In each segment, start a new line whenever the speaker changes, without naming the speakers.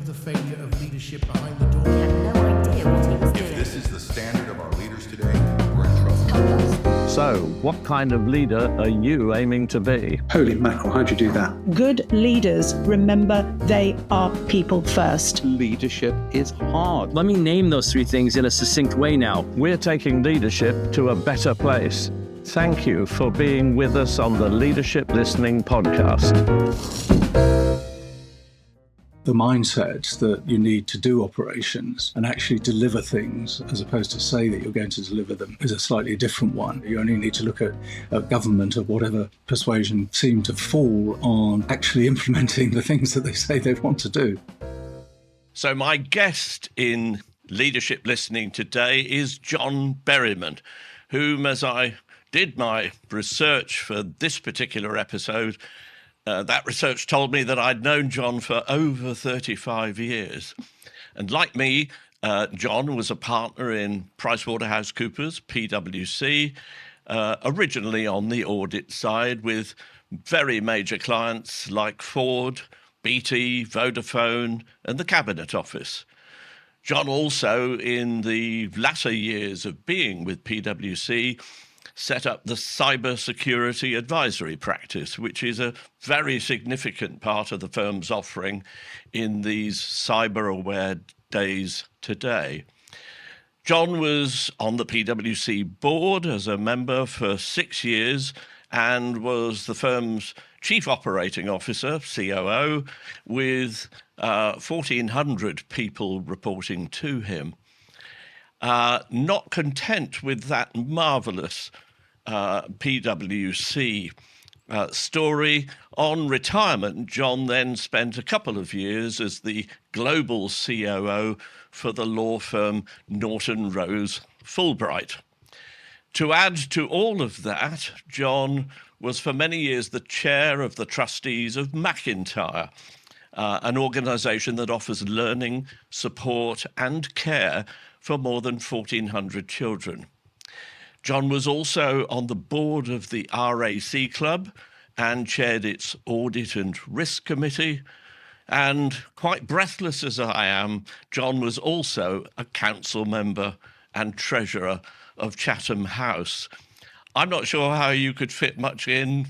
of the failure of leadership behind the door.
He had no idea what he was doing.
If this is the standard of our leaders today, we're in trouble.
So, what kind of leader are you aiming to be?
Holy mackerel, how'd you do that?
Good leaders remember they are people first.
Leadership is hard.
Let me name those three things in a succinct way now.
We're taking leadership to a better place. Thank you for being with us on the Leadership Listening podcast.
The mindset that you need to do operations and actually deliver things, as opposed to say that you're going to deliver them, is a slightly different one. You only need to look at government of whatever persuasion seem to fall on actually implementing the things that they say they want to do.
So my guest in Leadership Listening today is John Berriman, whom, as I did my research for this particular episode, that research told me that I'd known John for over 35 years. And like me, John was a partner in PricewaterhouseCoopers, PwC, originally on the audit side with very major clients like Ford, BT, Vodafone, and the Cabinet Office. John also, in the latter years of being with PwC, set up the cybersecurity advisory practice, which is a very significant part of the firm's offering in these cyber-aware days today. John was on the PwC board as a member for 6 years and was the firm's Chief Operating Officer, COO, with 1,400 people reporting to him. Not content with that marvellous PwC story, on retirement, John then spent a couple of years as the global COO for the law firm Norton Rose Fulbright. To add to all of that, John was for many years the chair of the trustees of MacIntyre, an organisation that offers learning, support and care for more than 1,400 children. John was also on the board of the RAC Club and chaired its Audit and Risk Committee. And quite breathless as I am, John was also a council member and treasurer of Chatham House. I'm not sure how you could fit much in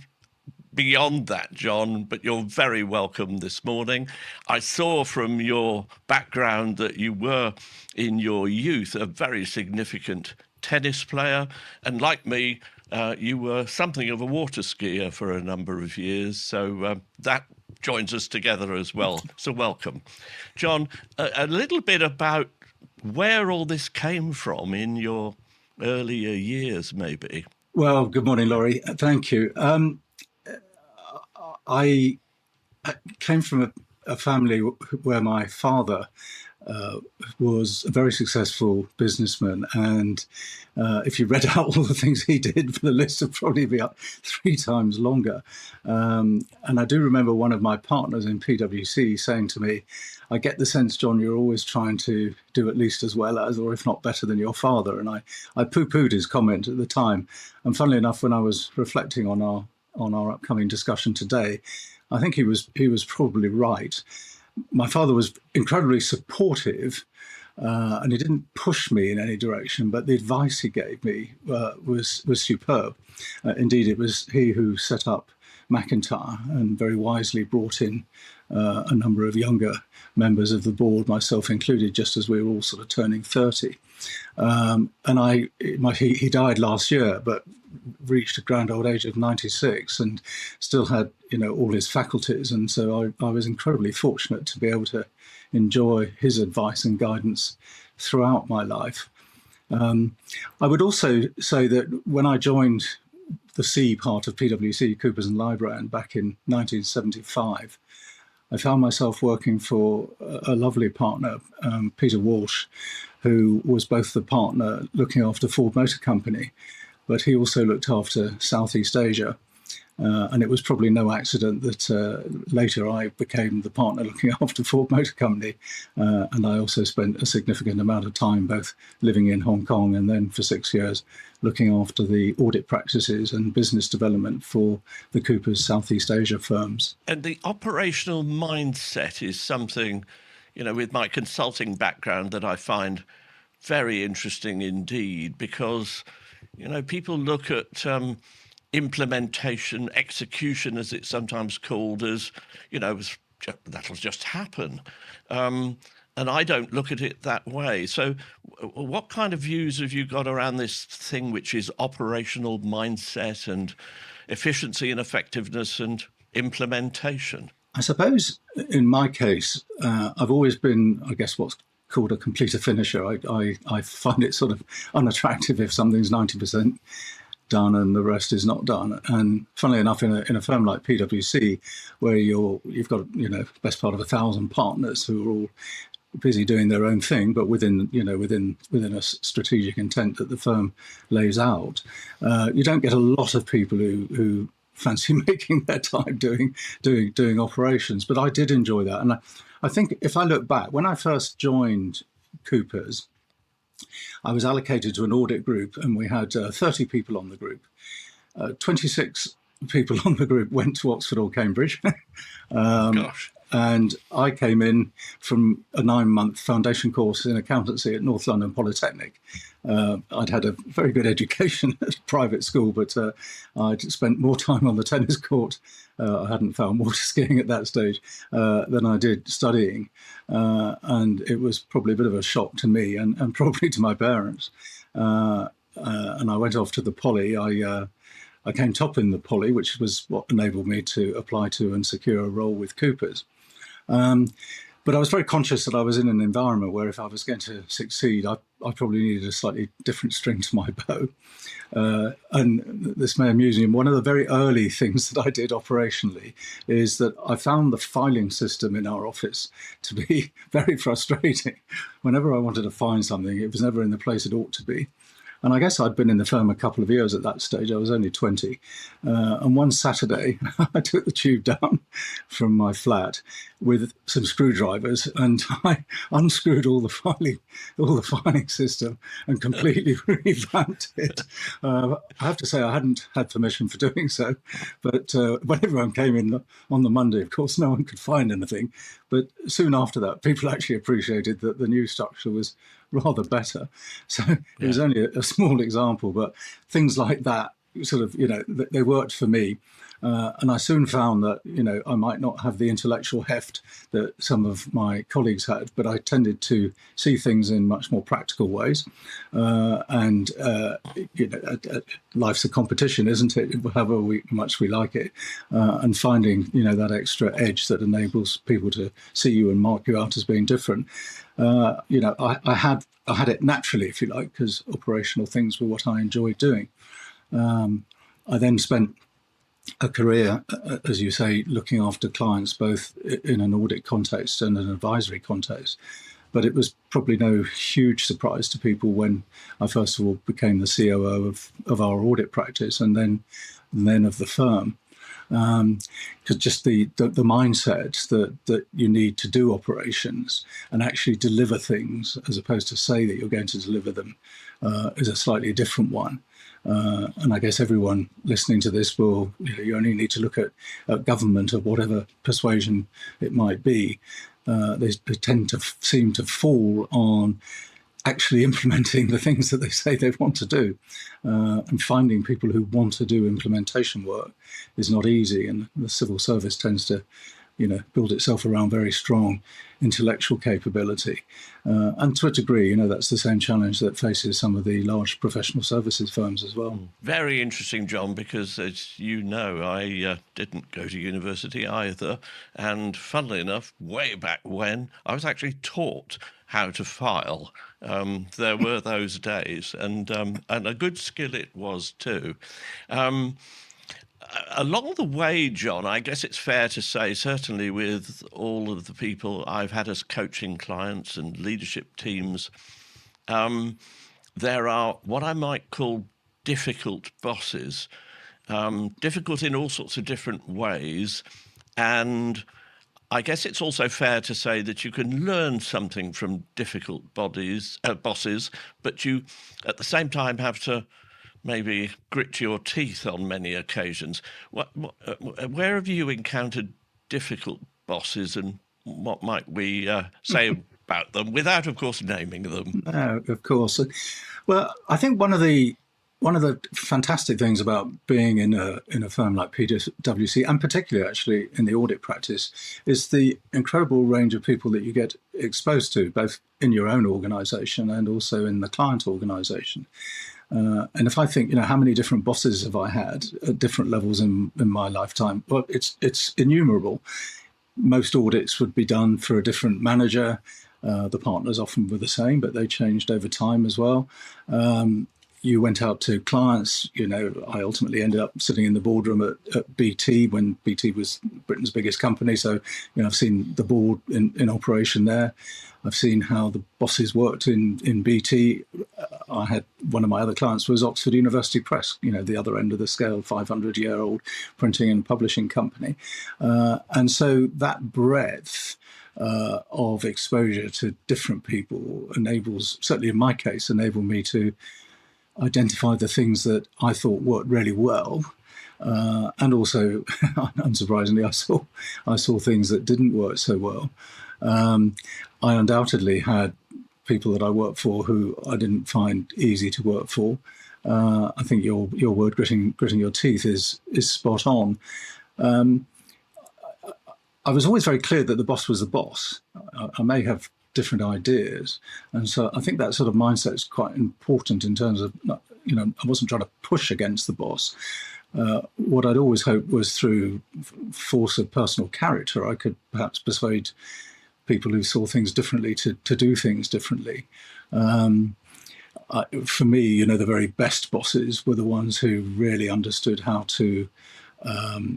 beyond that, John, but you're very welcome this morning. I saw from your background that you were, in your youth, a very significant tennis player, and like me, you were something of a water skier for a number of years, so that joins us together as well. So welcome. John, a little bit about where all this came from in your earlier years, maybe.
Well, good morning, Lawrie. Thank you. I came from a family where my father was a very successful businessman, and if you read out all the things he did, the list would probably be up 3 times longer. And I do remember one of my partners in PwC saying to me, "I get the sense, John, you're always trying to do at least as well as, or if not better than, your father." And I poo-pooed his comment at the time. And funnily enough, when I was reflecting on our upcoming discussion today, I think he was probably right. My father was incredibly supportive, and he didn't push me in any direction, but the advice he gave me was superb. Indeed, it was he who set up MacIntyre and very wisely brought in a number of younger members of the board, myself included, just as we were all sort of turning 30. He died last year, but reached a grand old age of 96 and still had, all his faculties. And so I was incredibly fortunate to be able to enjoy his advice and guidance throughout my life. I would also say that when I joined the C part of PwC, Coopers and Lybrand, back in 1975, I found myself working for a lovely partner, Peter Walsh, who was both the partner looking after Ford Motor Company, but he also looked after Southeast Asia. And it was probably no accident that later I became the partner looking after Ford Motor Company. And I also spent a significant amount of time both living in Hong Kong and then for 6 years looking after the audit practices and business development for the Coopers Southeast Asia firms.
And the operational mindset is something with my consulting background that I find very interesting indeed, because, people look at implementation, execution, as it's sometimes called, as, that'll just happen. And I don't look at it that way. So what kind of views have you got around this thing, which is operational mindset and efficiency and effectiveness and implementation?
I suppose in my case, I've always been, I guess, what's called a completer finisher. I find it sort of unattractive if something's 90% done and the rest is not done. And funnily enough, in a firm like PwC, where you've got best part of 1,000 partners who are all busy doing their own thing, but within a strategic intent that the firm lays out, you don't get a lot of people who fancy making their time doing operations. But I did enjoy that, and I think if I look back, when I first joined Coopers, I was allocated to an audit group, and we had 30 people on the group. 26 people on the group went to Oxford or Cambridge.
Gosh.
And I came in from a 9-month foundation course in accountancy at North London Polytechnic. I'd had a very good education at a private school, but I'd spent more time on the tennis court. I hadn't found water skiing at that stage than I did studying. And it was probably a bit of a shock to me and probably to my parents. And I went off to the Poly. I came top in the Poly, which was what enabled me to apply to and secure a role with Coopers. But I was very conscious that I was in an environment where if I was going to succeed, I probably needed a slightly different string to my bow. And this may amuse you. One of the very early things that I did operationally is that I found the filing system in our office to be very frustrating. Whenever I wanted to find something, it was never in the place it ought to be. And I guess I'd been in the firm a couple of years at that stage. I was only 20. And one Saturday, I took the tube down from my flat with some screwdrivers, and I unscrewed all the filing system and completely revamped it. I have to say I hadn't had permission for doing so, but when everyone came in on the Monday, of course, no one could find anything. But soon after that, people actually appreciated that the new structure was rather better. So it was only a small example, but things like that sort of, they worked for me. And I soon found that, I might not have the intellectual heft that some of my colleagues had, but I tended to see things in much more practical ways. Life's a competition, isn't it? However much we like it. And finding, that extra edge that enables people to see you and mark you out as being different. I had it naturally, if you like, because operational things were what I enjoyed doing. I then spent a career, as you say, looking after clients, both in an audit context and an advisory context. But it was probably no huge surprise to people when I first of all became the COO of our audit practice and then of the firm. Because just the mindset that you need to do operations and actually deliver things as opposed to say that you're going to deliver them is a slightly different one. And I guess everyone listening to this will, you only need to look at government of whatever persuasion it might be. They tend to seem to fall on actually implementing the things that they say they want to do. And finding people who want to do implementation work is not easy. And the civil service tends to, build itself around very strong intellectual capability. And to a degree, that's the same challenge that faces some of the large professional services firms as well.
Very interesting, John, because as you know, I didn't go to university either. And funnily enough, way back when, I was actually taught how to file. There were those days, and a good skill it was too. Along the way, John, I guess it's fair to say, certainly with all of the people I've had as coaching clients and leadership teams, there are what I might call difficult bosses, difficult in all sorts of different ways. And I guess it's also fair to say that you can learn something from difficult bosses, but you at the same time have to maybe grit your teeth on many occasions. Where have you encountered difficult bosses, and what might we say about them without, of course, naming them?
No, of course. Well, I think one of the fantastic things about being in a firm like PwC, and particularly actually in the audit practice, is the incredible range of people that you get exposed to, both in your own organisation and also in the client organisation. And if I think, how many different bosses have I had at different levels in my lifetime? Well, it's innumerable. Most audits would be done for a different manager. The partners often were the same, but they changed over time as well. You went out to clients. I ultimately ended up sitting in the boardroom at BT when BT was Britain's biggest company. So, I've seen the board in operation there. I've seen how the bosses worked in BT. I had one of my other clients was Oxford University Press, the other end of the scale, 500-year-old printing and publishing company. And so that breadth of exposure to different people certainly in my case, enabled me to identify the things that I thought worked really well. And also, unsurprisingly, I saw things that didn't work so well. I undoubtedly had people that I worked for who I didn't find easy to work for. I think your word, gritting your teeth, is spot on. I was always very clear that the boss was the boss. I may have different ideas, and so I think that sort of mindset is quite important in terms of, I wasn't trying to push against the boss. What I'd always hoped was through force of personal character, I could perhaps persuade people who saw things differently to do things differently. For me, the very best bosses were the ones who really understood how to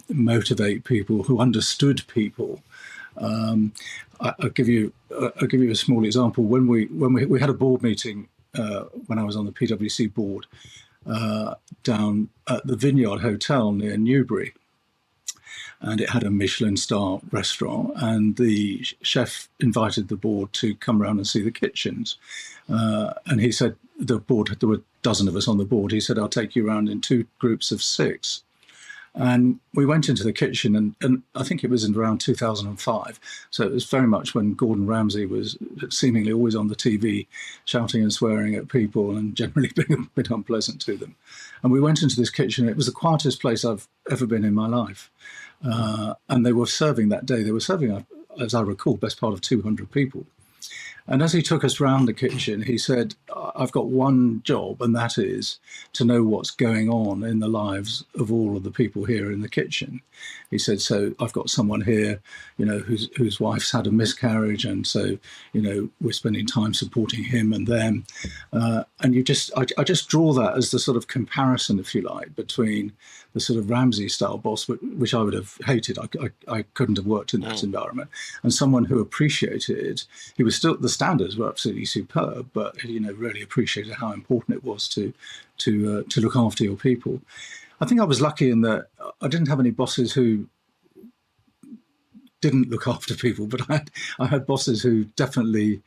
motivate people, who understood people. I'll give you a small example. When we had a board meeting when I was on the PwC board down at the Vineyard Hotel near Newbury, and it had a Michelin star restaurant, and the chef invited the board to come around and see the kitchens. And he said, there were a dozen of us on the board. He said, I'll take you around in 2 groups of 6. And we went into the kitchen, and I think it was in around 2005. So it was very much when Gordon Ramsay was seemingly always on the TV, shouting and swearing at people and generally being a bit unpleasant to them. And we went into this kitchen. It was the quietest place I've ever been in my life. And they were serving that day. They were serving, as I recall, best part of 200 people. And as he took us round the kitchen, he said, I've got one job, and that is to know what's going on in the lives of all of the people here in the kitchen. He said, so I've got someone here, whose wife's had a miscarriage, and so, we're spending time supporting him and them. And I just draw that as the sort of comparison, if you like, between the sort of Ramsay-style boss, which I would have hated. I couldn't have worked in that environment, and someone who appreciated. He was still, the standards were absolutely superb, but really appreciated how important it was to look after your people. I think I was lucky in that I didn't have any bosses who didn't look after people, but I had bosses who definitely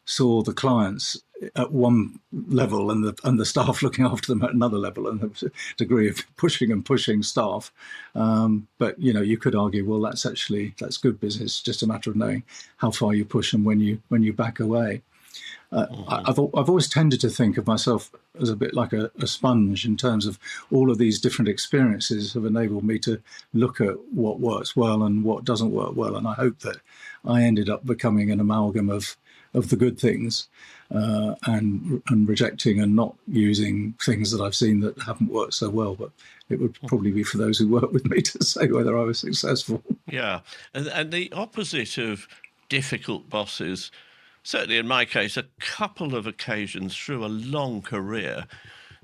saw the clients at one level and the staff looking after them at another level, and there was a degree of pushing staff. But you could argue, well, that's good business. Just a matter of knowing how far you push and when you back away. I've always tended to think of myself as a bit like a sponge in terms of all of these different experiences have enabled me to look at what works well and what doesn't work well. And I hope that I ended up becoming an amalgam of the good things and rejecting and not using things that I've seen that haven't worked so well. But it would probably be for those who work with me to say whether I was successful.
Yeah. And the opposite of difficult bosses, certainly in my case, a couple of occasions through a long career,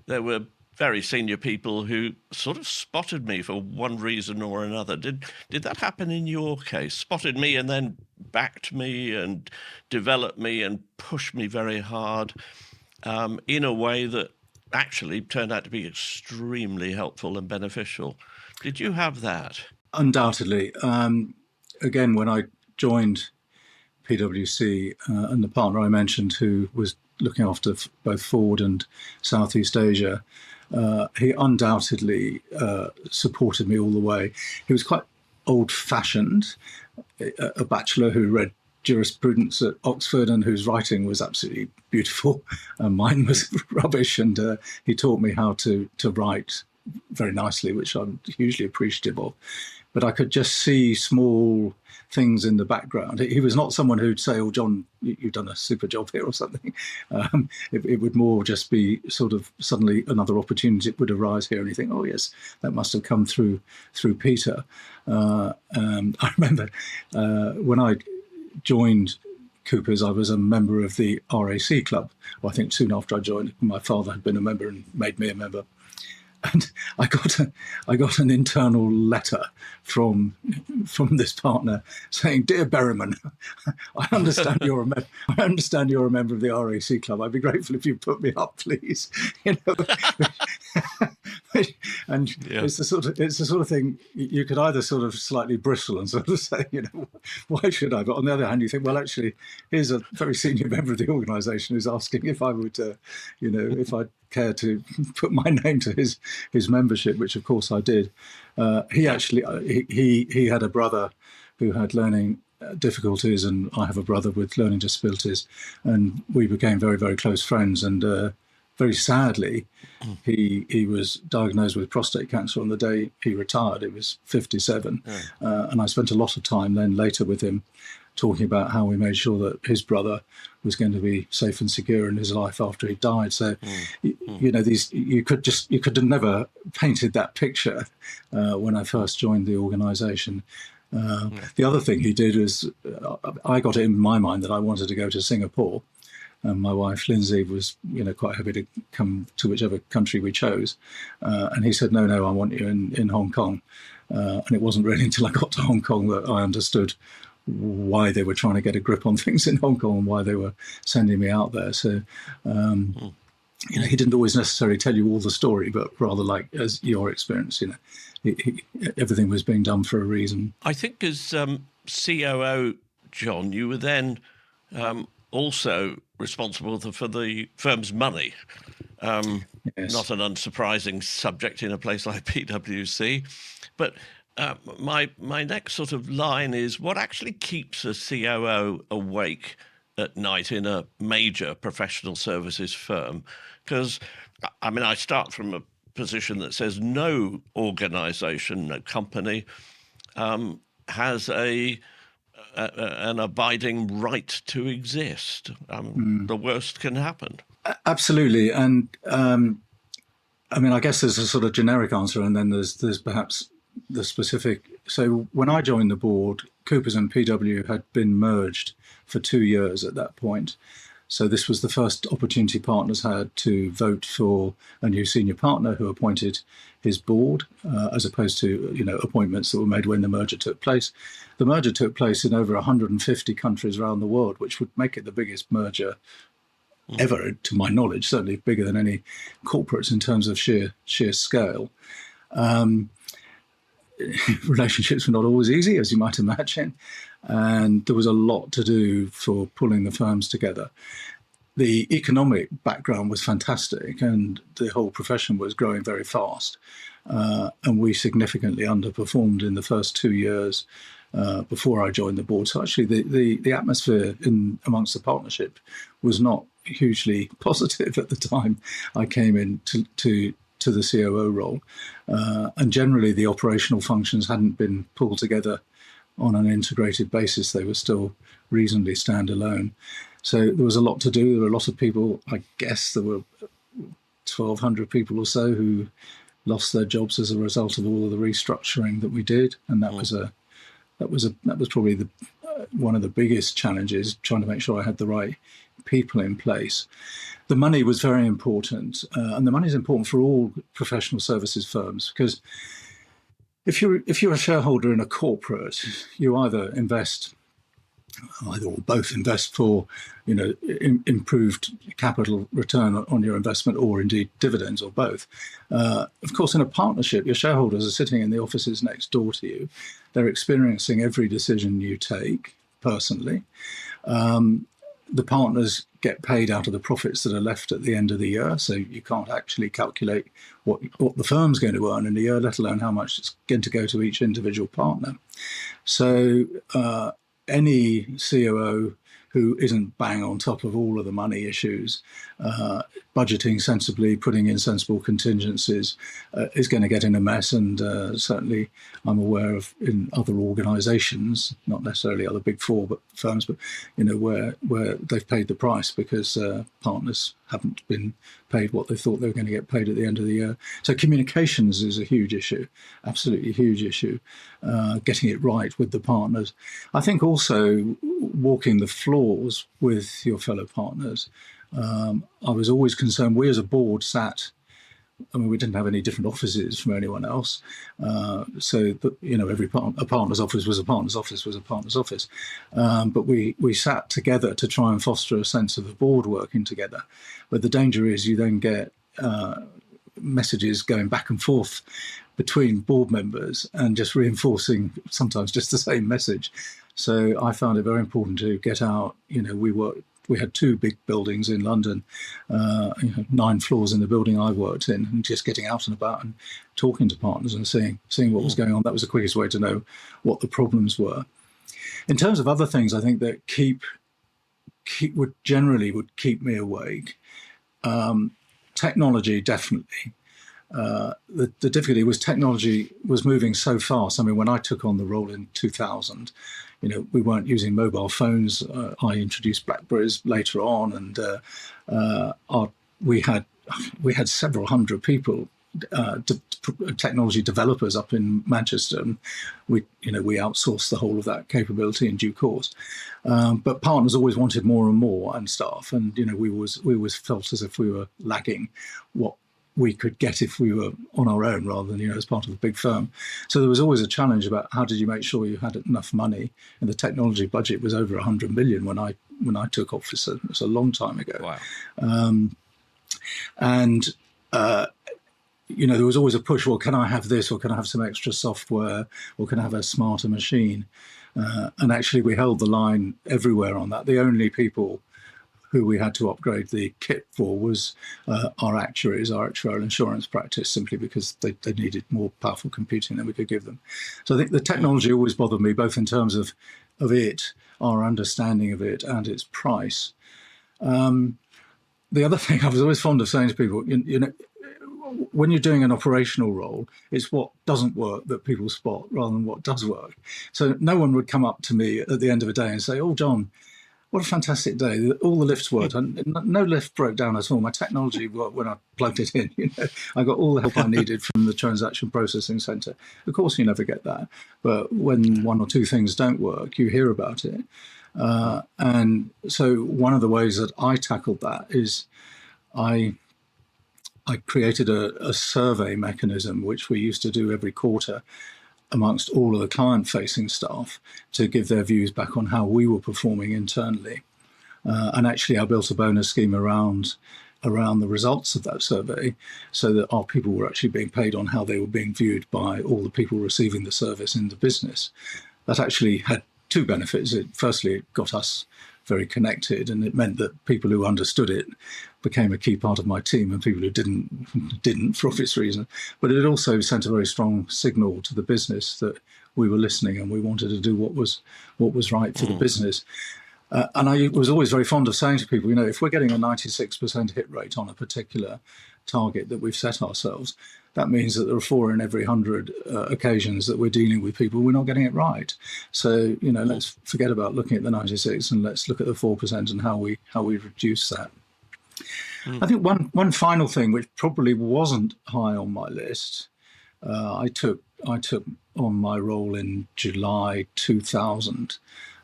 there were very senior people who sort of spotted me for one reason or another. Did that happen in your case? Spotted me and then backed me and developed me and pushed me very hard in a way that actually turned out to be extremely helpful and beneficial. Did you have that?
Undoubtedly. Again, when I joined PwC, and the partner I mentioned who was looking after both Forward and Southeast Asia, he undoubtedly supported me all the way. He was quite old-fashioned, a bachelor who read jurisprudence at Oxford and whose writing was absolutely beautiful, and mine was rubbish. And he taught me how to write very nicely, which I'm hugely appreciative of. But I could just see small things in the background. He was not someone who'd say, "Oh, John, you've done a super job here," or something. It would more just be sort of suddenly another opportunity would arise here, and you think, "Oh, yes, that must have come through Peter." I remember when I joined Coopers, I was a member of the RAC club. Well, I think soon after I joined, my father had been a member and made me a member. And I got an internal letter from this partner saying, "Dear Berriman, I understand you're a member of the RAC club. I'd be grateful if you put me up, please." You know, and it's the sort of thing you could either sort of slightly bristle and sort of say, you know, why should I? But on the other hand, you think, well, actually, here's a very senior member of the organisation who's asking if I would, if I'd care to put my name to his membership, which of course I did. He actually he had a brother who had learning difficulties, and I have a brother with learning disabilities, and we became very, very close friends. And very sadly, he was diagnosed with prostate cancer on the day he retired. He was 57, and I spent a lot of time then later with him, talking about how we made sure that his brother was going to be safe and secure in his life after he died. So, you know, you could have never painted that picture when I first joined the organisation. The other thing he did was, I got it in my mind that I wanted to go to Singapore. And my wife, Lindsay, was, you know, quite happy to come to whichever country we chose. And he said, no, I want you in Hong Kong. And it wasn't really until I got to Hong Kong that I understood why they were trying to get a grip on things in Hong Kong and why they were sending me out there. So, you know, he didn't always necessarily tell you all the story, but rather like as your experience, you know, everything was being done for a reason.
I think as COO, John, you were then also responsible for the firm's money.
Yes.
Not an unsurprising subject in a place like PwC. But my next sort of line is, what actually keeps a COO awake at night in a major professional services firm? Because, I mean, I start from a position that says no organisation, no company has an abiding right to exist. The worst can happen.
Absolutely. And I mean, I guess there's a sort of generic answer, and then there's perhaps the specific. So when I joined the board, Coopers and PW had been merged for 2 years at that point. So this was the first opportunity partners had to vote for a new senior partner who appointed his board, as opposed to, you know, appointments that were made when the merger took place. The merger took place in over 150 countries around the world, which would make it the biggest merger ever, to my knowledge, certainly bigger than any corporates in terms of sheer scale. Relationships were not always easy, as you might imagine, and there was a lot to do for pulling the firms together. The economic background was fantastic, and the whole profession was growing very fast, and we significantly underperformed in the first 2 years before I joined the board. So actually the atmosphere amongst the partnership was not hugely positive at the time I came in to the COO role. And generally the operational functions hadn't been pulled together on an integrated basis. They were still reasonably standalone. So there was a lot to do. There were a lot of people, I guess there were 1,200 people or so who lost their jobs as a result of all of the restructuring that we did. And that was probably one of the biggest challenges, trying to make sure I had the right people in place. The money was very important, and the money is important for all professional services firms, because if you're a shareholder in a corporate, you either or both invest for, you know, improved capital return on your investment, or indeed dividends, or both. Of course, in a partnership, your shareholders are sitting in the offices next door to you. They're experiencing every decision you take personally. the partners get paid out of the profits that are left at the end of the year, so you can't actually calculate what the firm's going to earn in a year, let alone how much it's going to go to each individual partner. So any COO who isn't bang on top of all of the money issues, budgeting sensibly, putting in sensible contingencies, is going to get in a mess. And certainly I'm aware of in other organisations, not necessarily other big four but firms, but where they've paid the price because partners haven't been paid what they thought they were going to get paid at the end of the year. So communications is a huge issue, absolutely huge issue, getting it right with the partners. I think also walking the floors with your fellow partners. I was always concerned, we as a board we didn't have any different offices from anyone else. So that, a partner's office was a partner's office was a partner's office. But we sat together to try and foster a sense of the board working together. But the danger is you then get messages going back and forth between board members and just reinforcing sometimes just the same message. So I found it very important to get out. We had 2 big buildings in London, 9 floors in the building I worked in, and just getting out and about and talking to partners and seeing what was going on. That was the quickest way to know what the problems were. In terms of other things, I think that would keep me awake. Technology, definitely. The difficulty was technology was moving so fast. I mean, when I took on the role in 2000, we weren't using mobile phones. I introduced Blackberries later on, and we had several hundred people, technology developers up in Manchester, and we outsourced the whole of that capability in due course. But partners always wanted more and more, and staff, and we always felt as if we were lagging what we could get if we were on our own rather than as part of a big firm. So there was always a challenge about how did you make sure you had enough money, and the technology budget was over 100 million when I took office. It was a long time ago.
Wow.
There was always a push, well, can I have this, or can I have some extra software, or can I have a smarter machine? And actually we held the line everywhere on that. The only people who we had to upgrade the kit for was our actuaries, our actuarial insurance practice, simply because they needed more powerful computing than we could give them. So I think the technology always bothered me, both in terms of it, our understanding of it, and its price. The other thing I was always fond of saying to people, when you're doing an operational role, it's what doesn't work that people spot rather than what does work. So no one would come up to me at the end of a day and say, "Oh, John, what a fantastic day. All the lifts worked. No lift broke down at all. My technology worked when I plugged it in. I got all the help I needed from the transaction processing centre." Of course, you never get that. But when 1 or 2 things don't work, you hear about it. And so one of the ways that I tackled that is I created a survey mechanism, which we used to do every quarter amongst all of the client-facing staff to give their views back on how we were performing internally. And actually, I built a bonus scheme around the results of that survey so that our people were actually being paid on how they were being viewed by all the people receiving the service in the business. That actually had 2 benefits. Firstly, it got us very connected, and it meant that people who understood it became a key part of my team, and people who didn't for obvious reasons. But it also sent a very strong signal to the business that we were listening and we wanted to do what was right for the business. And I was always very fond of saying to people, if we're getting a 96% hit rate on a particular target that we've set ourselves, that means that there are 4 in every 100 occasions that we're dealing with people we're not getting it right. So let's forget about looking at the 96 and let's look at the 4% and how we reduce that. I think one final thing, which probably wasn't high on my list, I took on my role in July 2000,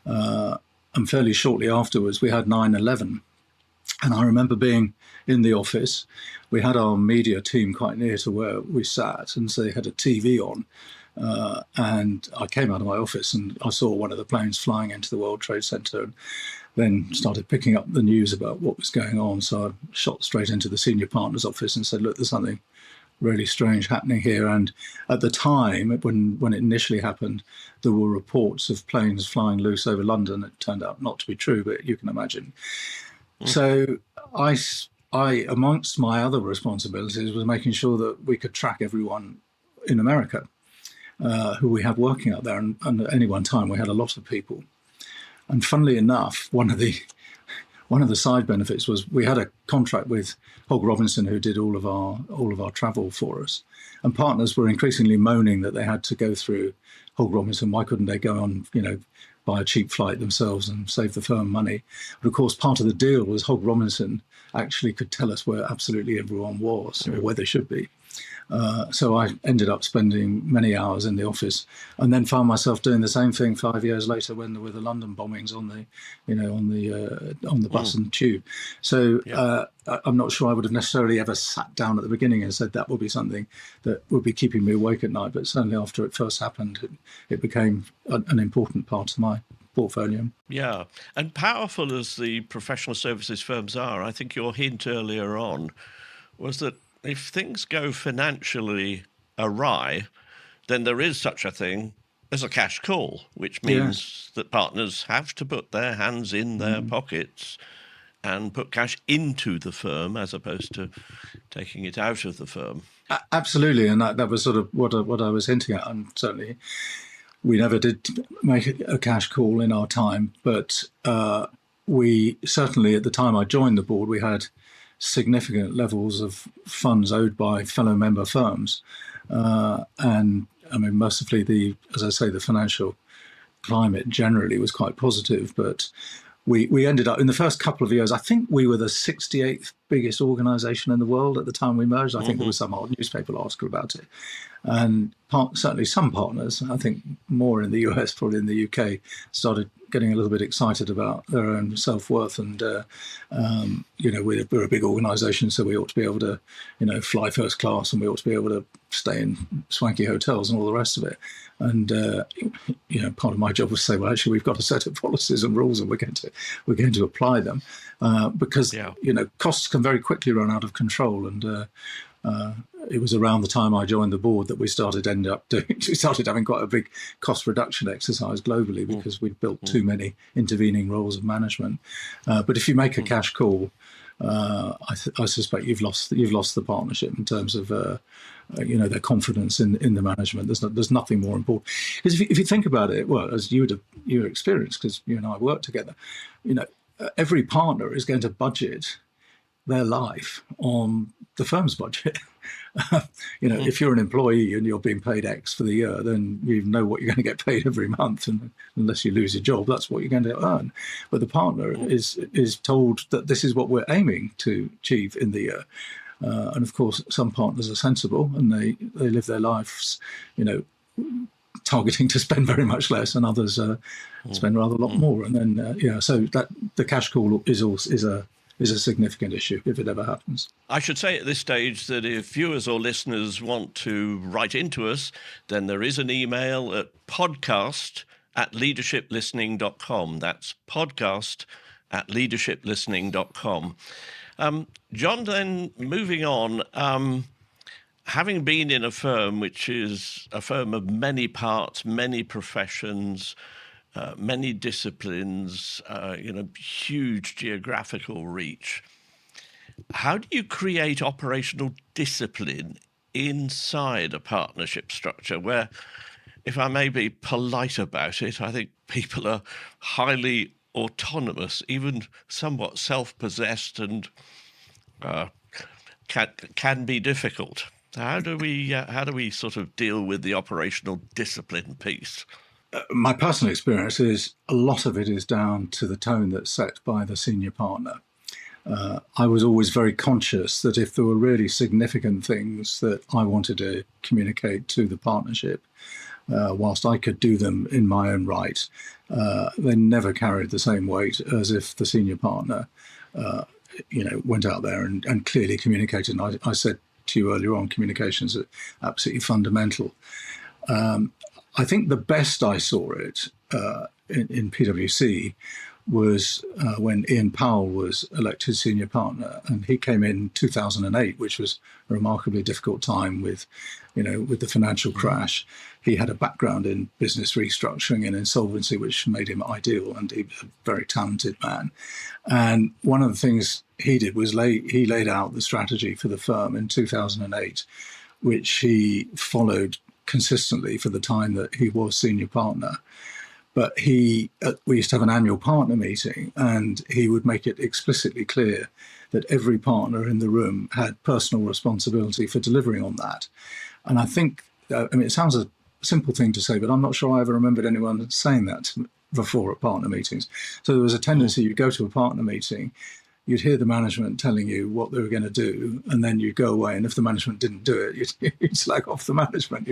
and fairly shortly afterwards we had 9/11. And I remember being in the office. We had our media team quite near to where we sat, and so they had a TV on. And I came out of my office and I saw one of the planes flying into the World Trade Center, and then started picking up the news about what was going on. So I shot straight into the senior partner's office and said, "Look, there's something really strange happening here. And at the time, when it initially happened, there were reports of planes flying loose over London. It turned out not to be true, but you can imagine. So I, amongst my other responsibilities, was making sure that we could track everyone in America who we have working out there. And at any one time, we had a lot of people. And funnily enough, one of the side benefits was we had a contract with Hogg Robinson, who did all of our travel for us. And partners were increasingly moaning that they had to go through Hogg Robinson. Why couldn't they go on, buy a cheap flight themselves and save the firm money? But of course, part of the deal was Hogg Robinson actually could tell us where absolutely everyone was or where they should be. So I ended up spending many hours in the office, and then found myself doing the same thing 5 years later when there were the London bombings on the bus and tube. So I'm not sure I would have necessarily ever sat down at the beginning and said that would be something that would be keeping me awake at night. But certainly after it first happened, it became an important part of my portfolio.
Yeah, and powerful as the professional services firms are, I think your hint earlier on was that if things go financially awry, then there is such a thing as a cash call, which means that partners have to put their hands in their pockets and put cash into the firm as opposed to taking it out of the firm.
Absolutely, and that was sort of what I was hinting at. And certainly we never did make a cash call in our time, but we certainly, at the time I joined the board, we had significant levels of funds owed by fellow member firms. And I mean, mercifully, as I say, the financial climate generally was quite positive, but we ended up, in the first couple of years, I think we were the 68th biggest organisation in the world at the time we merged. I think there was some old newspaper article about it. And certainly some partners, I think more in the US, probably in the UK, started getting a little bit excited about their own self-worth. And, we're a big organisation, so we ought to be able to, fly first class, and we ought to be able to stay in swanky hotels and all the rest of it. And, part of my job was to say, well, actually, we've got a set of policies and rules, and we're going to apply them because, costs can very quickly run out of control. And it was around the time I joined the board that we started having quite a big cost reduction exercise globally because we'd built too many intervening roles of management. But if you make a cash call, I suspect you've lost the partnership in terms of their confidence in the management. There's nothing more important. Because if you think about it, well, as you experienced, because you and I work together, every partner is going to budget their life on the firm's budget. If you're an employee and you're being paid X for the year, then you know what you're going to get paid every month, and unless you lose your job, that's what you're going to earn. But the partner is told that this is what we're aiming to achieve in the year. And of course, some partners are sensible and they live their lives, targeting to spend very much less, and others spend rather a lot more. And then, so that the cash call is a significant issue if it ever happens.
I should say at this stage that if viewers or listeners want to write into us, then there is an email at podcast@leadershiplistening.com. That's podcast@leadershiplistening.com. John, then moving on, having been in a firm which is a firm of many parts, many professions, many disciplines, huge geographical reach. How do you create operational discipline inside a partnership structure where, if I may be polite about it, I think people are highly autonomous, even somewhat self-possessed, and can be difficult? How do we sort of deal with the operational discipline piece?
My personal experience is a lot of it is down to the tone that's set by the senior partner. I was always very conscious that if there were really significant things that I wanted to communicate to the partnership, whilst I could do them in my own right, they never carried the same weight as if the senior partner, went out there and clearly communicated. And I said to you earlier on, communications are absolutely fundamental. I think the best I saw it in PwC was when Ian Powell was elected senior partner, and he came in 2008, which was a remarkably difficult time with the financial crash. He had a background in business restructuring and insolvency, which made him ideal, and he was a very talented man. And one of the things he did was he laid out the strategy for the firm in 2008, which he followed consistently for the time that he was senior partner. But we used to have an annual partner meeting, and he would make it explicitly clear that every partner in the room had personal responsibility for delivering on that. And I think, it sounds a simple thing to say, but I'm not sure I ever remembered anyone saying that before at partner meetings. So there was a tendency, you'd go to a partner meeting, you'd hear the management telling you what they were going to do, and then you'd go away. And if the management didn't do it, you'd slag off the management,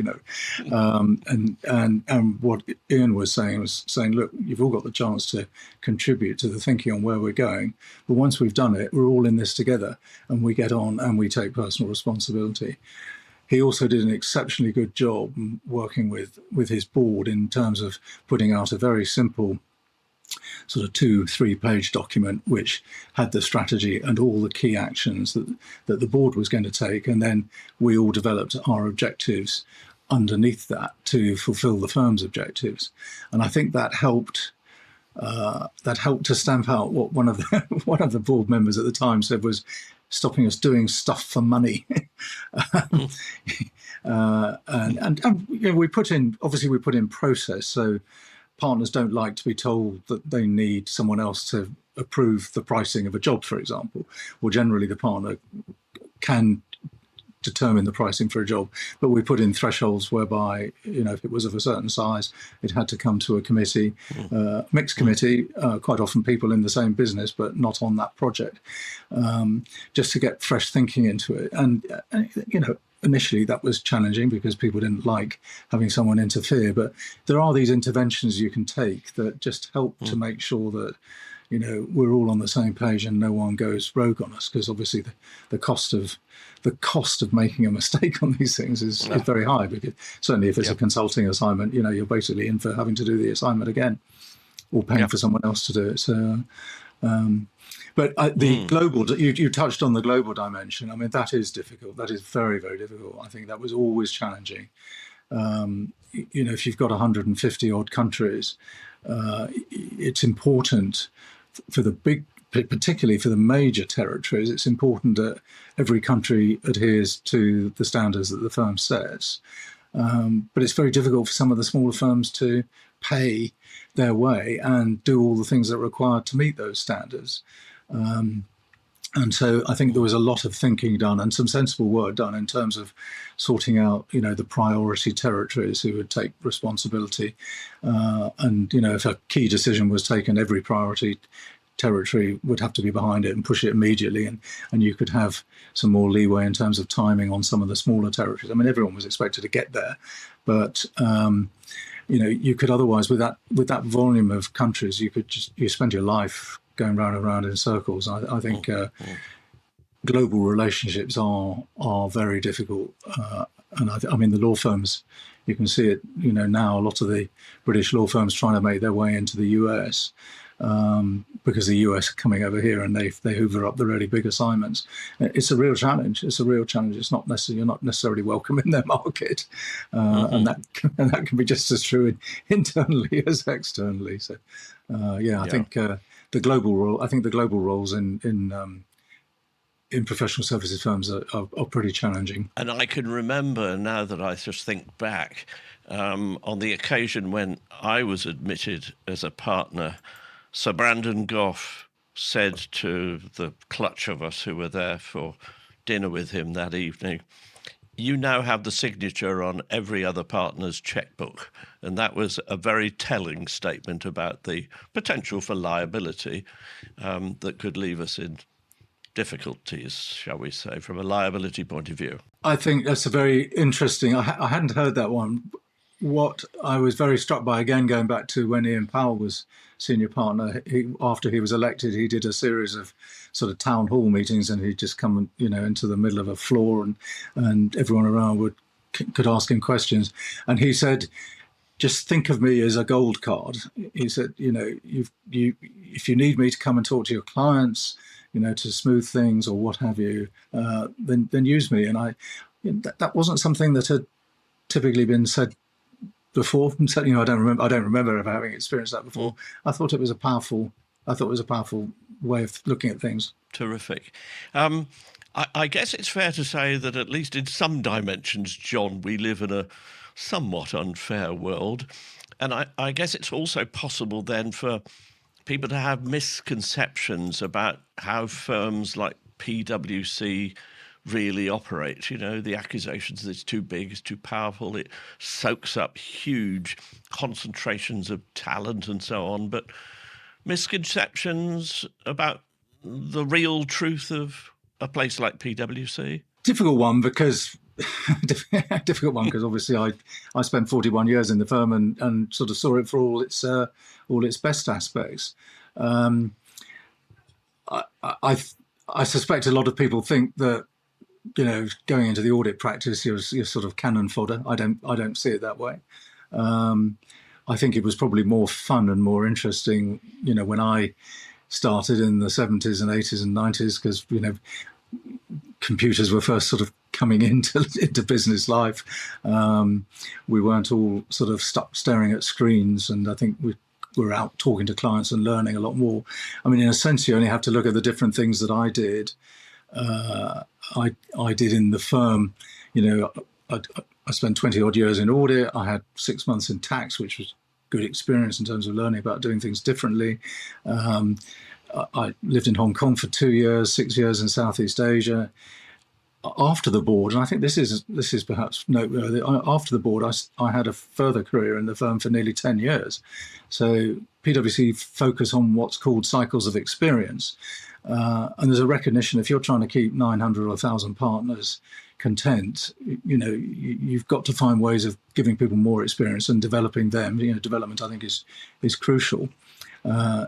And what Ian was saying, look, you've all got the chance to contribute to the thinking on where we're going. But once we've done it, we're all in this together, and we get on and we take personal responsibility. He also did an exceptionally good job working with his board in terms of putting out a very simple sort of 2-3 page document which had the strategy and all the key actions that the board was going to take, and then we all developed our objectives underneath that to fulfill the firm's objectives. And I think that helped to stamp out what one of the board members at the time said was stopping us doing stuff for money. We put in process. So partners don't like to be told that they need someone else to approve the pricing of a job, for example. Well, generally the partner can determine the pricing for a job, but we put in thresholds whereby, if it was of a certain size, it had to come to a committee, mixed committee, quite often people in the same business, but not on that project, just to get fresh thinking into it. And initially that was challenging because people didn't like having someone interfere, but there are these interventions you can take that just help to make sure that we're all on the same page and no one goes rogue on us, because obviously the cost of making a mistake on these things is very high, because certainly if it's a consulting assignment, you're basically in for having to do the assignment again or paying for someone else to do it. So but the global, you touched on the global dimension. I mean, that is difficult. That is very, very difficult. I think that was always challenging. If you've got 150 odd countries, it's important for particularly for the major territories, it's important that every country adheres to the standards that the firm sets. But it's very difficult for some of the smaller firms to pay their way and do all the things that are required to meet those standards. And so I think there was a lot of thinking done and some sensible work done in terms of sorting out, the priority territories who would take responsibility. And if a key decision was taken, every priority territory would have to be behind it and push it immediately. And you could have some more leeway in terms of timing on some of the smaller territories. I mean, everyone was expected to get there, but you could otherwise, with that volume of countries, you spend your life going round and round in circles. I think global relationships are very difficult, and I mean the law firms. You can see it, now a lot of the British law firms trying to make their way into the US because the US are coming over here and they hoover up the really big assignments. It's a real challenge. It's not necessarily, you're not necessarily welcome in their market, and that can be just as true internally as externally. So, I think. The global roles in professional services firms are pretty challenging.
And I can remember, now that I just think back, on the occasion when I was admitted as a partner, Sir Brandon Gough said to the clutch of us who were there for dinner with him that evening, "You now have the signature on every other partner's checkbook." And that was a very telling statement about the potential for liability that could leave us in difficulties, shall we say, from a liability point of view.
I think that's a very interesting, I hadn't heard that one. What I was very struck by, again, going back to when Ian Powell was senior partner, after he was elected, he did a series of sort of town hall meetings, and he'd just come, into the middle of a floor, and everyone around could ask him questions. And he said, just think of me as a gold card. He said, if you need me to come and talk to your clients, to smooth things or what have you, then use me. And that wasn't something that had typically been said before. So, I don't remember ever having experienced that before. I thought it was a powerful way of looking at things.
Terrific. I guess it's fair to say that at least in some dimensions, John, we live in a somewhat unfair world. And I guess it's also possible then for people to have misconceptions about how firms like PwC really operate. The accusations that it's too big, it's too powerful, it soaks up huge concentrations of talent and so on. But misconceptions about the real truth of a place like PwC?
Difficult one because obviously I spent 41 years in the firm and sort of saw it for all its best aspects. I suspect a lot of people think that going into the audit practice you're sort of cannon fodder. I don't see it that way. I think it was probably more fun and more interesting when I started in the 70s and 80s and 90s, because computers were first sort of coming into business life. We weren't all sort of stuck staring at screens, and I think we were out talking to clients and learning a lot more. I mean, in a sense, you only have to look at the different things that I did. I did in the firm. I spent 20 odd years in audit. I had 6 months in tax, which was good experience in terms of learning about doing things differently. I lived in Hong Kong for 2 years, 6 years in Southeast Asia. After the board, and I think this is perhaps noteworthy, after the board, I had a further career in the firm for nearly 10 years. So PwC focus on what's called cycles of experience. And there's a recognition, if you're trying to keep 900 or 1,000 partners content, you've got to find ways of giving people more experience and developing them. Development, I think, is crucial.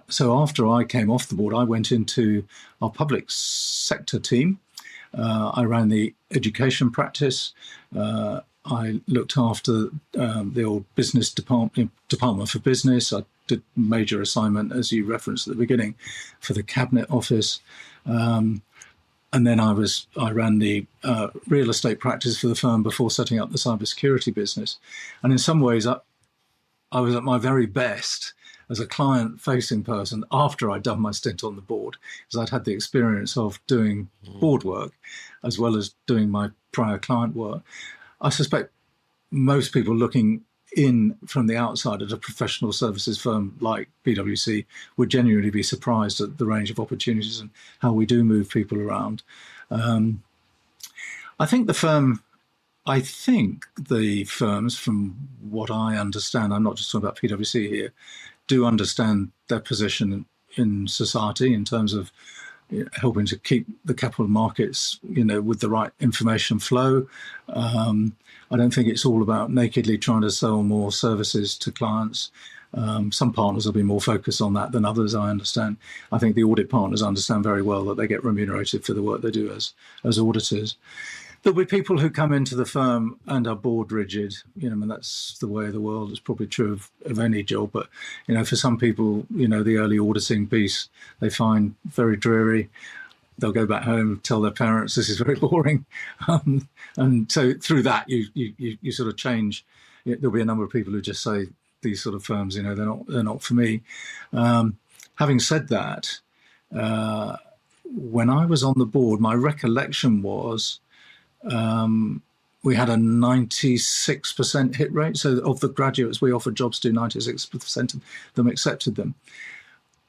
So after I came off the board, I went into our public sector team. I ran the education practice. I looked after the old business department for business. I did major assignment, as you referenced at the beginning, for the cabinet office. And then I ran the real estate practice for the firm before setting up the cybersecurity business. And in some ways, I was at my very best as a client-facing person after I'd done my stint on the board, because I'd had the experience of doing board work as well as doing my prior client work. I suspect most people looking in from the outside at a professional services firm like PwC would genuinely be surprised at the range of opportunities and how we do move people around. I think the firms, from what I understand, I'm not just talking about PwC here, do understand their position in society in terms of helping to keep the capital markets, with the right information flow. I don't think it's all about nakedly trying to sell more services to clients. Some partners will be more focused on that than others, I understand. I think the audit partners understand very well that they get remunerated for the work they do as auditors. There'll be people who come into the firm and are board rigid. That's the way of the world. It's probably true of any job. But, for some people, the early auditing piece, they find very dreary. They'll go back home, tell their parents this is very boring. And so through that, you sort of change. There'll be a number of people who just say these sort of firms, they're not for me. Having said that, when I was on the board, my recollection was, we had a 96% hit rate. So of the graduates we offered jobs to, 96% of them accepted them.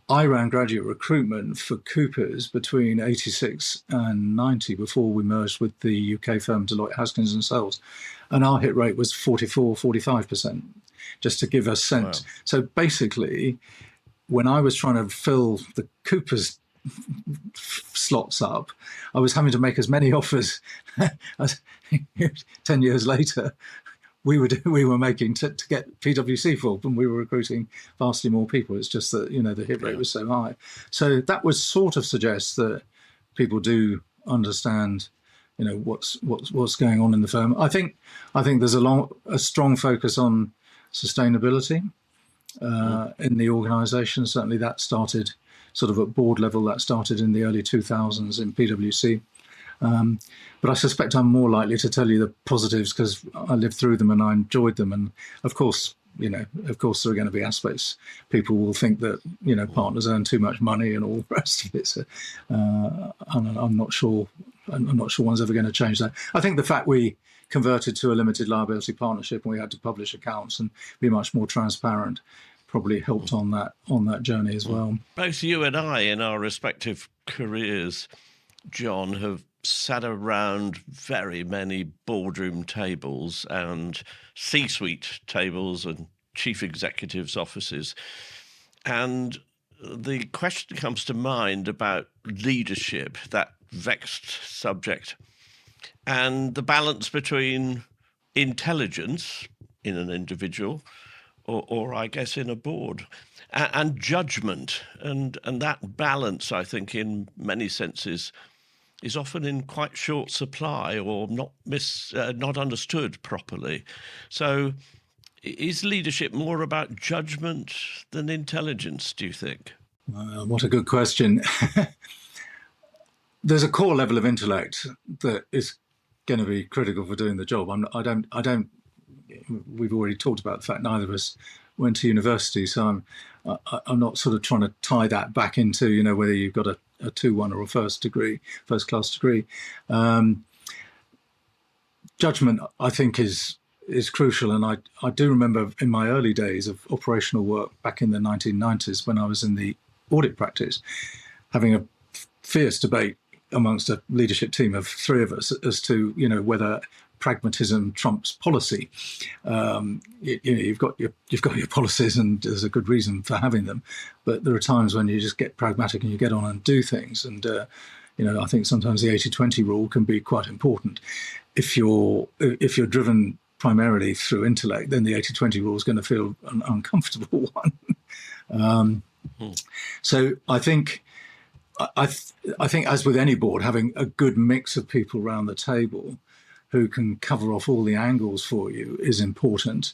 I ran graduate recruitment for Coopers between 86 and 90 before we merged with the UK firm Deloitte Haskins and Sells. And our hit rate was 45%, just to give a sense. Wow. So basically, when I was trying to fill the Coopers slots up, I was having to make as many offers as 10 years later we were making to get PwC full, and we were recruiting vastly more people. It's just that the hit rate was so high. So that would sort of suggest that people do understand what's going on in the firm. I think there's a strong focus on sustainability in the organisation. Certainly that started sort of at board level, that started in the early 2000s in PwC. But I suspect I'm more likely to tell you the positives because I lived through them and I enjoyed them. And of course, there are going to be aspects. People will think that, partners earn too much money and all the rest of it. So, I'm not sure one's ever going to change that. I think the fact we converted to a limited liability partnership and we had to publish accounts and be much more transparent probably helped on that journey as well.
Both you and I, in our respective careers, John, have sat around very many boardroom tables and C-suite tables and chief executives' offices. And the question comes to mind about leadership, that vexed subject, and the balance between intelligence in an individual or I guess in a board, and judgment. And that balance, I think, in many senses, is often in quite short supply or not understood properly. So is leadership more about judgment than intelligence, do you think?
What a good question. There's a core level of intellect that is going to be critical for doing the job. We've already talked about the fact neither of us went to university, so I'm not sort of trying to tie that back into, whether you've got a 2-1 or a first class degree. Judgment, I think, is crucial. And I do remember in my early days of operational work back in the 1990s when I was in the audit practice, having a fierce debate amongst a leadership team of 3 of us as to, whether pragmatism trumps policy. You've got your policies and there's a good reason for having them, but there are times when you just get pragmatic and you get on and do things. And I think sometimes the 80-20 rule can be quite important. If you're driven primarily through intellect, then the 80-20 rule is going to feel an uncomfortable one. So I think as with any board, having a good mix of people around the table who can cover off all the angles for you is important.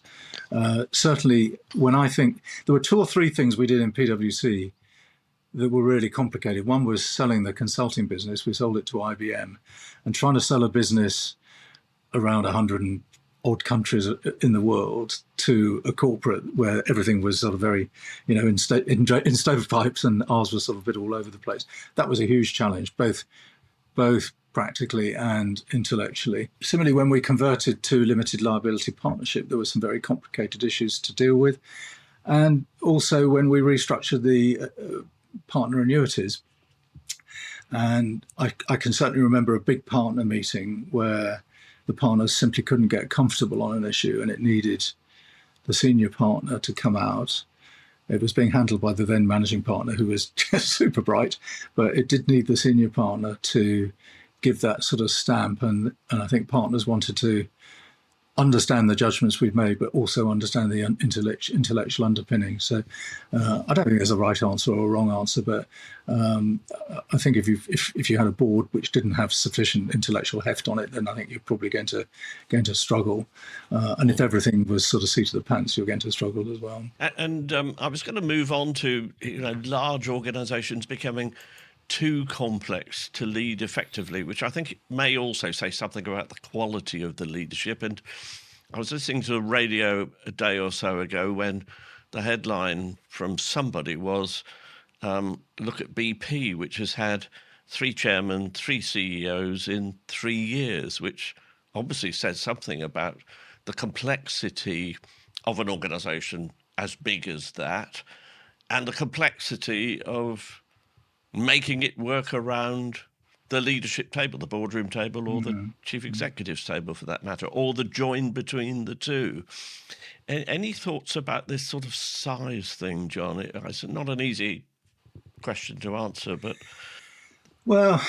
Certainly, when I think there were 2 or 3 things we did in PwC that were really complicated. One was selling the consulting business. We sold it to IBM, and trying to sell a business around 100 and odd countries in the world to a corporate where everything was sort of very, in stovepipes, and ours was sort of a bit all over the place. That was a huge challenge, both practically and intellectually. Similarly, when we converted to limited liability partnership, there were some very complicated issues to deal with. And also when we restructured the partner annuities. And I can certainly remember a big partner meeting where the partners simply couldn't get comfortable on an issue and it needed the senior partner to come out. It was being handled by the then managing partner, who was just super bright, but it did need the senior partner to give that sort of stamp. And I think partners wanted to understand the judgments we've made, but also understand the intellectual underpinning. So I don't think there's a right answer or a wrong answer, but I think if you had a board which didn't have sufficient intellectual heft on it, then I think you're probably going to struggle. And if everything was sort of seat of the pants, you're going to struggle as well.
And I was going to move on to large organisations becoming too complex to lead effectively, which I think may also say something about the quality of the leadership. And I was listening to the radio a day or so ago when the headline from somebody was, look at BP, which has had 3 chairmen, 3 CEOs in 3 years, which obviously says something about the complexity of an organisation as big as that, and the complexity of making it work around the leadership table, the boardroom table, or the chief executive's table for that matter, or the join between the two. Any thoughts about this sort of size thing, John? It's not an easy question to answer, but...
Well,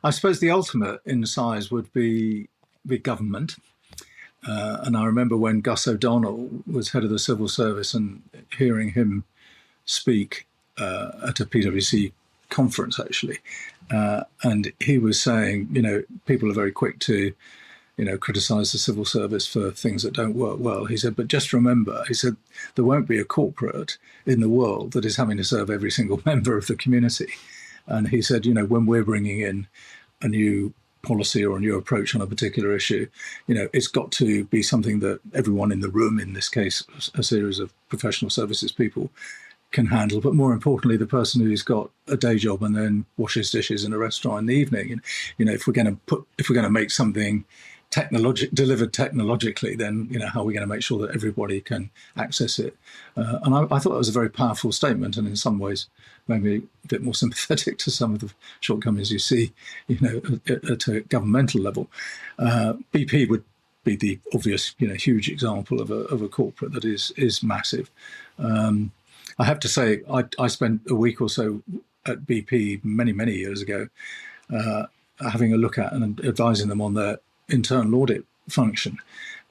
I suppose the ultimate in size would be government. And I remember when Gus O'Donnell was head of the civil service and hearing him speak at a PwC conference, actually. And he was saying, people are very quick to criticise the civil service for things that don't work well. He said, but just remember, he said, there won't be a corporate in the world that is having to serve every single member of the community. And he said, when we're bringing in a new policy or a new approach on a particular issue, it's got to be something that everyone in the room, in this case, a series of professional services people, can handle. But more importantly, the person who's got a day job and then washes dishes in a restaurant in the evening. And, if we're going to make something delivered technologically, then how are we going to make sure that everybody can access it? And I thought that was a very powerful statement, and in some ways made me a bit more sympathetic to some of the shortcomings you see, at a governmental level. BP would be the obvious, huge example of a corporate that is massive. I have to say, I spent a week or so at BP many, many years ago, having a look at and advising them on their internal audit function.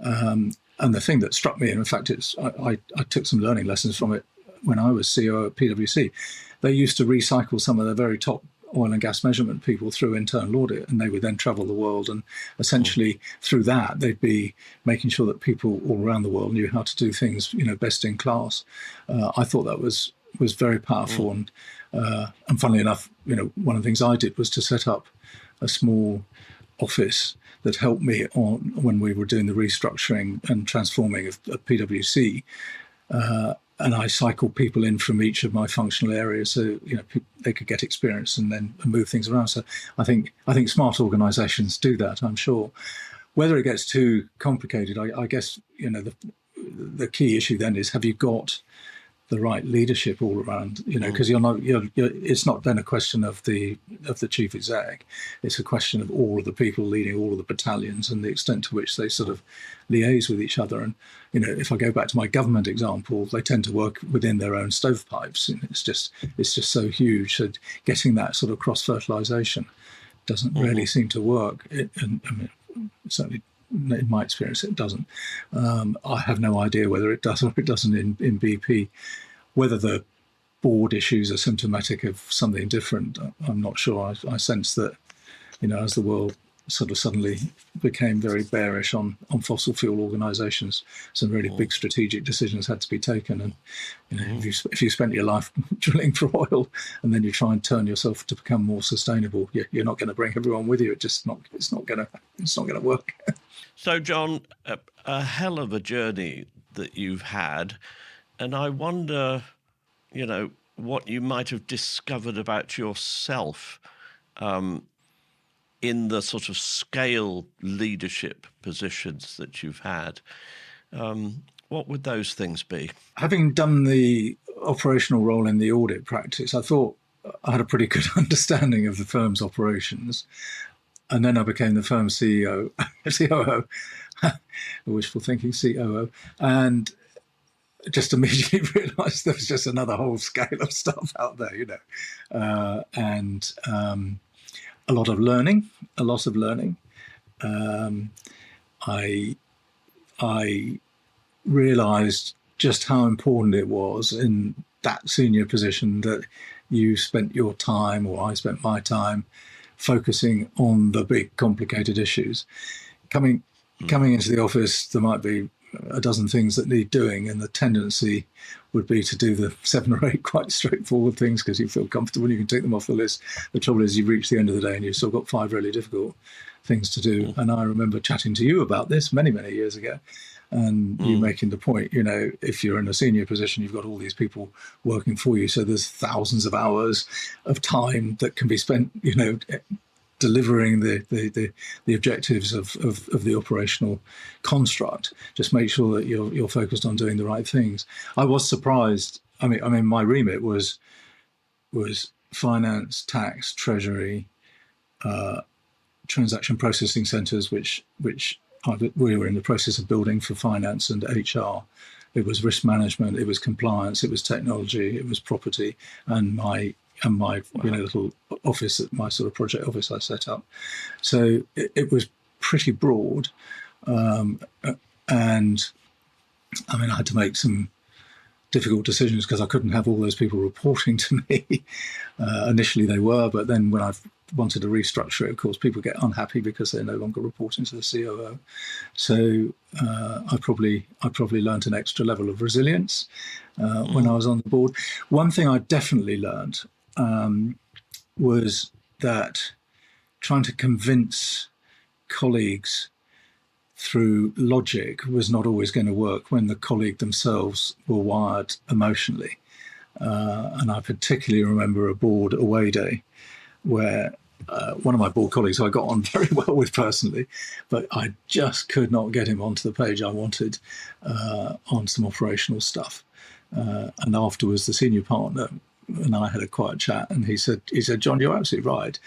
And the thing that struck me, and in fact, I took some learning lessons from it when I was COO at PwC. They used to recycle some of their very top oil and gas measurement people through internal audit, and they would then travel the world, and essentially through that they'd be making sure that people all around the world knew how to do things best in class. I thought that was very powerful, and funnily enough, one of the things I did was to set up a small office that helped me on when we were doing the restructuring and transforming of PwC. And I cycled people in from each of my functional areas, so they could get experience and then move things around. So I think smart organisations do that, I'm sure. Whether it gets too complicated, I guess the key issue then is, have you got the right leadership all around? Because it's not then a question of the chief exec. It's a question of all of the people leading all of the battalions and the extent to which they sort of liaise with each other. And if I go back to my government example, they tend to work within their own stovepipes. It's just so huge. So getting that sort of cross-fertilisation doesn't really seem to work. Certainly in my experience, it doesn't. I have no idea whether it does or it doesn't in BP. Whether the board issues are symptomatic of something different, I'm not sure. I sense that, as the world sort of suddenly became very bearish on fossil fuel organisations, some really big strategic decisions had to be taken. And if you spent your life drilling for oil and then you try and turn yourself to become more sustainable, you're not going to bring everyone with you. It's not going to work.
So, John, a hell of a journey that you've had, and I wonder, what you might have discovered about yourself in the sort of scale leadership positions that you've had. What would those things be? Having
done the operational role in the audit practice, I thought I had a pretty good understanding of the firm's operations. And then I became the firm's COO, wishful thinking COO, and just immediately realised there was just another whole scale of stuff out there, and a lot of learning. I realised just how important it was in that senior position that you spent your time, or I spent my time, focusing on the big complicated issues. Coming into the office, there might be a dozen things that need doing, and the tendency would be to do the 7 or 8 quite straightforward things because you feel comfortable and you can take them off the list. The trouble is you reach the end of the day and you've still got 5 really difficult things to do. And I remember chatting to you about this many, many years ago, and you making the point, if you're in a senior position, you've got all these people working for you. So there's thousands of hours of time that can be spent, delivering the objectives of the operational construct. Just make sure that you're focused on doing the right things. I was surprised. I mean, my remit was finance, tax, treasury, transaction processing centres, which we were in the process of building for finance and HR. It was risk management, it was compliance, it was technology, it was property, and my little office, my sort of project office I set up. So it was pretty broad, and I had to make some difficult decisions because I couldn't have all those people reporting to me. Initially they were, but then when I've wanted to restructure it. Of course, people get unhappy because they're no longer reporting to the COO. So I probably learned an extra level of resilience when I was on the board. One thing I definitely learned was that trying to convince colleagues through logic was not always going to work when the colleague themselves were wired emotionally. And I particularly remember a board away day where one of my board colleagues who I got on very well with personally, but I just could not get him onto the page I wanted on some operational stuff. And afterwards, the senior partner and I had a quiet chat, and he said, "John, you're absolutely right.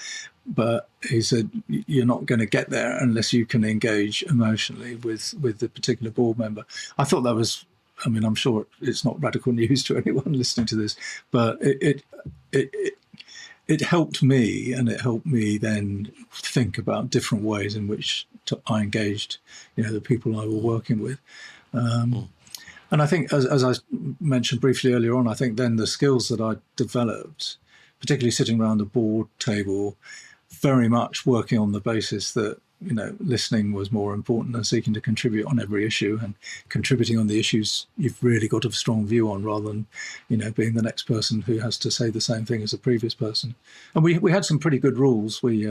But he said, you're not going to get there unless you can engage emotionally with the particular board member." I thought that was, I mean, I'm sure it's not radical news to anyone listening to this, but it helped me, and it helped me then think about different ways in which I engaged, the people I were working with. And I think, as I mentioned briefly earlier on, I think then the skills that I developed, particularly sitting around the board table, very much working on the basis that, listening was more important than seeking to contribute on every issue, and contributing on the issues you've really got a strong view on, rather than, being the next person who has to say the same thing as the previous person. And we had some pretty good rules. We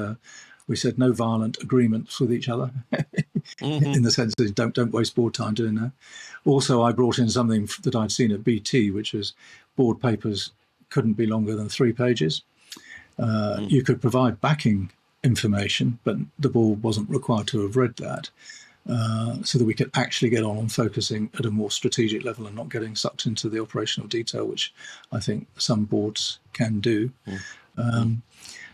said no violent agreements with each other, in the sense that don't waste board time doing that. Also, I brought in something that I'd seen at BT, which was board papers couldn't be longer than 3 pages. You could provide backing information, but the board wasn't required to have read that, so that we could actually get on focusing at a more strategic level and not getting sucked into the operational detail, which I think some boards can do.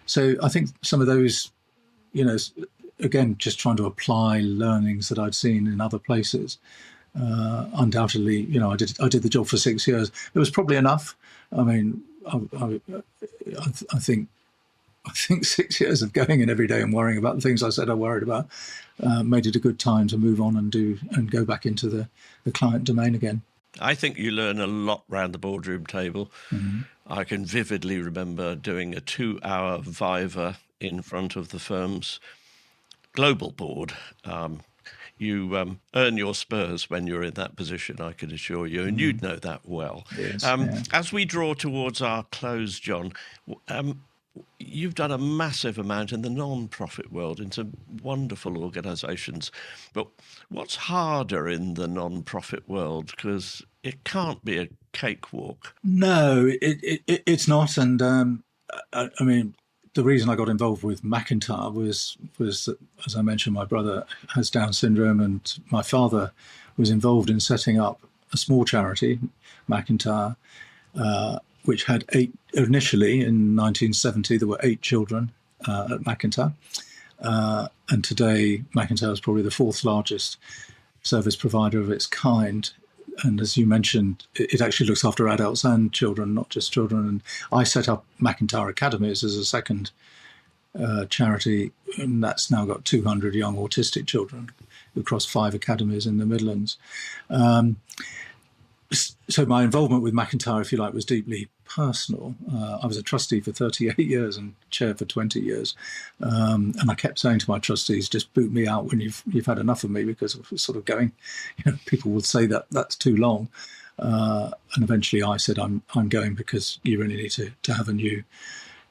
So I think some of those, again, just trying to apply learnings that I'd seen in other places. Undoubtedly, I did the job for 6 years. It was probably enough. I mean, I think 6 years of going in every day and worrying about the things I said I worried about made it a good time to move on and go back into the client domain again.
I think you learn a lot round the boardroom table. I can vividly remember doing a 2-hour viva in front of the firm's global board. You earn your spurs when you're in that position, I can assure you, and you'd know that well.
Yes,
As we draw towards our close, John, you've done a massive amount in the non-profit world in some wonderful organisations. But what's harder in the non-profit world? Because it can't be a cakewalk.
No, it's not. And I mean, the reason I got involved with MacIntyre was that, as I mentioned, my brother has Down syndrome, and my father was involved in setting up a small charity, MacIntyre, which had 8, initially in 1970, there were 8 children at MacIntyre. And today, MacIntyre is probably the 4th largest service provider of its kind. And as you mentioned, it actually looks after adults and children, not just children. And I set up MacIntyre Academies as a second charity, and that's now got 200 young autistic children across 5 academies in the Midlands. So my involvement with MacIntyre, if you like, was deeply personal. I was a trustee for 38 years and chair for 20 years. And I kept saying to my trustees, just boot me out when you've had enough of me, because it was sort of going, people would say that that's too long. And eventually I said, I'm going, because you really need to have a new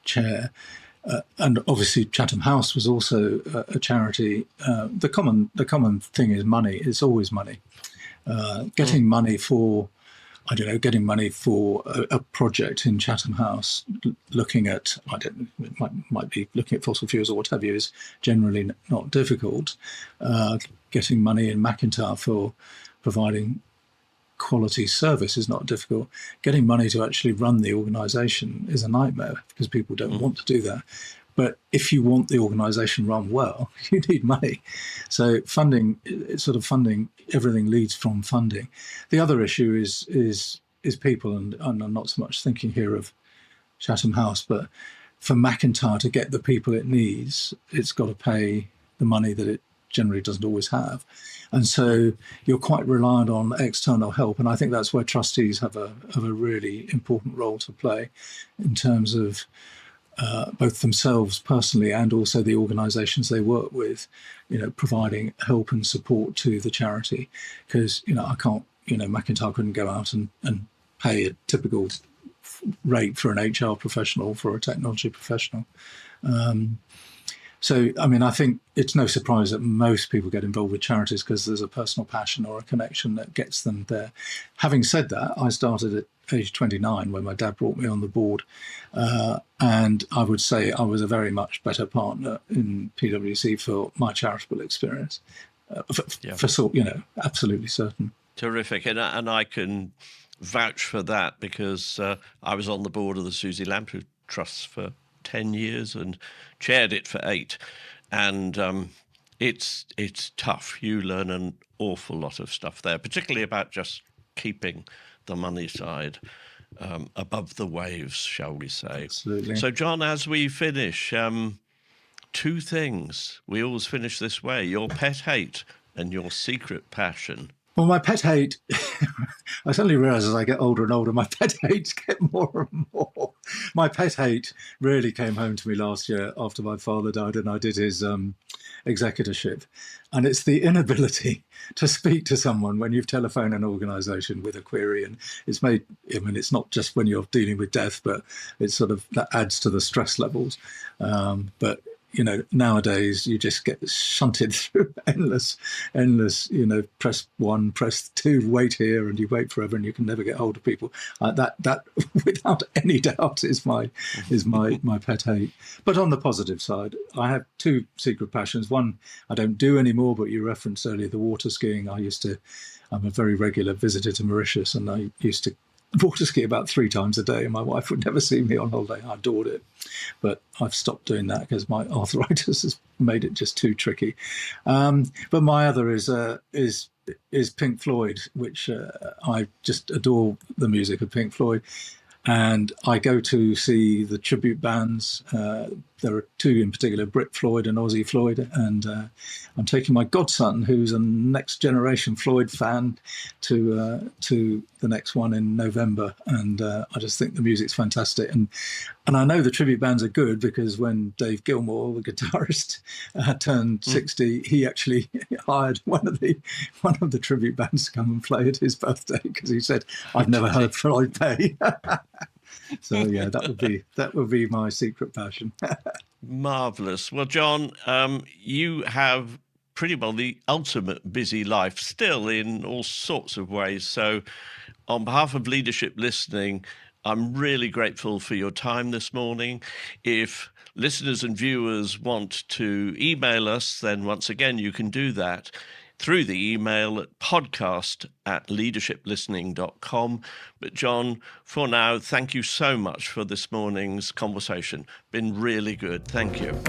chair. And obviously Chatham House was also a charity. The common thing is money. It's always money. Getting money for a project in Chatham House, looking at, might be looking at fossil fuels or what have you, is generally not difficult. Getting money in MacIntyre for providing quality service is not difficult. Getting money to actually run the organisation is a nightmare, because people don't want to do that. But if you want the organisation run well, you need money. So funding, everything leads from funding. The other issue is people, and I'm not so much thinking here of Chatham House, but for MacIntyre to get the people it needs, it's got to pay the money that it generally doesn't always have. And so you're quite reliant on external help. And I think that's where trustees have a really important role to play, in terms of both themselves personally and also the organisations they work with, providing help and support to the charity. Because, I can't, MacIntyre couldn't go out and pay a typical rate for an HR professional, for a technology professional. I think it's no surprise that most people get involved with charities because there's a personal passion or a connection that gets them there. Having said that, I started at age 29 when my dad brought me on the board. And I would say I was a very much better partner in PwC for my charitable experience. Absolutely certain.
Terrific. And I can vouch for that because I was on the board of the Susie Lamplugh Trust for 10 years and chaired it for 8. And it's tough. You learn an awful lot of stuff there, particularly about just keeping the money side above the waves, shall we say.
Absolutely.
So, John, as we finish, 2 things. We always finish this way: your pet hate and your secret passion.
Well, my pet hate, I suddenly realise as I get older and older, my pet hates get more and more. My pet hate really came home to me last year after my father died and I did his executorship. And it's the inability to speak to someone when you've telephoned an organisation with a query. And it's not just when you're dealing with death, but it's that adds to the stress levels. But nowadays you just get shunted through endless, press 1, press 2, wait here, and you wait forever, and you can never get hold of people. That without any doubt is my pet hate. But on the positive side, I have 2 secret passions. One I don't do anymore, but you referenced earlier the water skiing. I'm a very regular visitor to Mauritius, and I used to water ski about 3 times a day, and my wife would never see me on holiday. I adored it, but I've stopped doing that because my arthritis has made it just too tricky. But my other is Pink Floyd, which I just adore the music of Pink Floyd, and I go to see the tribute bands. There are 2 in particular, Brit Floyd and Ozzy Floyd, and I'm taking my godson, who's a next generation Floyd fan, to the next one in November. And I just think the music's fantastic. And I know the tribute bands are good because when Dave Gilmour, the guitarist, turned 60, he actually hired one of the tribute bands to come and play at his birthday because he said, "I've never heard Floyd play." So yeah, that would be my secret passion.
Marvellous. Well, John, you have pretty well the ultimate busy life still in all sorts of ways. So on behalf of Leadership Listening, I'm really grateful for your time this morning. If listeners and viewers want to email us, then once again, you can do that through the email at podcast@leadershiplistening.com. But John, for now, thank you so much for this morning's conversation. Been really good. Thank you.